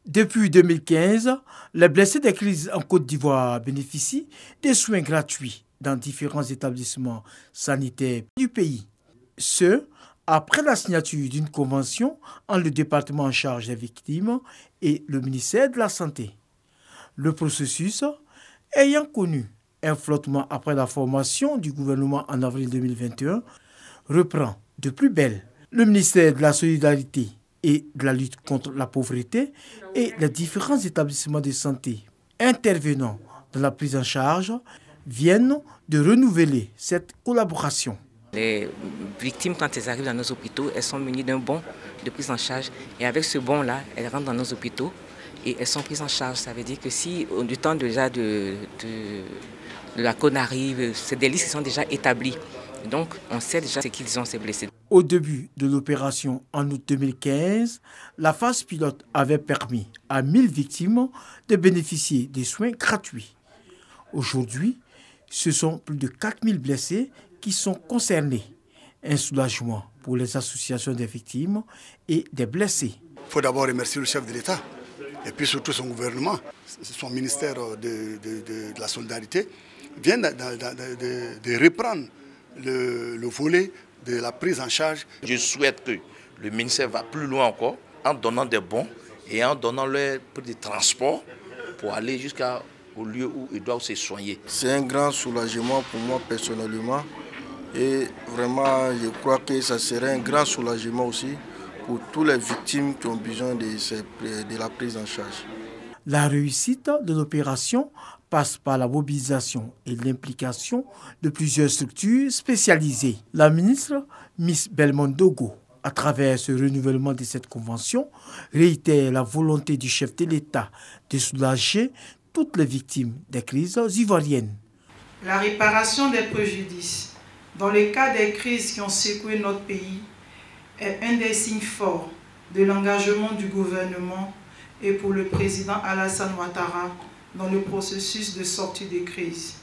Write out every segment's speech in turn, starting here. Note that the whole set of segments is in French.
Depuis 2015, les blessés des crises en Côte d'Ivoire bénéficient des soins gratuits dans différents établissements sanitaires du pays. Ce, après la signature d'une convention entre le département en charge des victimes et le ministère de la Santé. Le processus, ayant connu un flottement après la formation du gouvernement en avril 2021, reprend de plus belle. Le ministère de la Solidarité et de la lutte contre la pauvreté et les différents établissements de santé intervenant dans la prise en charge viennent de renouveler cette collaboration. Les victimes, quand elles arrivent dans nos hôpitaux, elles sont munies d'un bon de prise en charge. Et avec ce bon-là, elles rentrent dans nos hôpitaux et elles sont prises en charge. Ça veut dire que si, du temps déjà de la cône arrive, c'est des listes qui sont déjà établies. Donc, on sait déjà ce qu'ils ont, ces blessés. Au début de l'opération en août 2015, la phase pilote avait permis à 1000 victimes de bénéficier des soins gratuits. Aujourd'hui, ce sont plus de 4000 blessés qui sont concernés. Un soulagement pour les associations des victimes et des blessés. Il faut d'abord remercier le chef de l'État et puis surtout son gouvernement, son ministère de la Solidarité, vient de reprendre le volet de la prise en charge. Je souhaite que le ministère va plus loin encore en donnant des bons et en donnant leur des transports pour aller jusqu'au lieu où ils doivent se soigner. C'est un grand soulagement pour moi personnellement et vraiment je crois que ça serait un grand soulagement aussi pour toutes les victimes qui ont besoin de la prise en charge. La réussite de l'opération passe par la mobilisation et l'implication de plusieurs structures spécialisées. La ministre Miss Belmondo, à travers ce renouvellement de cette convention, réitère la volonté du chef de l'État de soulager toutes les victimes des crises ivoiriennes. La réparation des préjudices dans le cas des crises qui ont secoué notre pays est un des signes forts de l'engagement du gouvernement et pour le président Alassane Ouattara dans le processus de sortie de crise.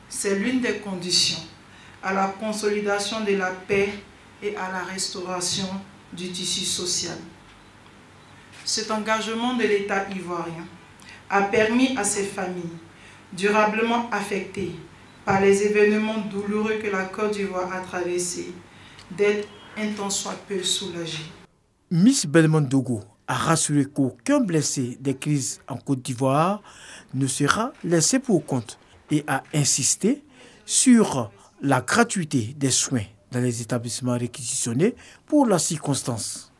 C'est l'une des conditions à la consolidation de la paix et à la restauration du tissu social. Cet engagement de l'État ivoirien a permis à ces familles durablement affectées par les événements douloureux que la Côte d'Ivoire a traversés d'être un tant soit peu soulagées. Miss Belmondo a rassuré qu'aucun blessé des crises en Côte d'Ivoire ne sera laissé pour compte et a insisté sur la gratuité des soins dans les établissements réquisitionnés pour la circonstance.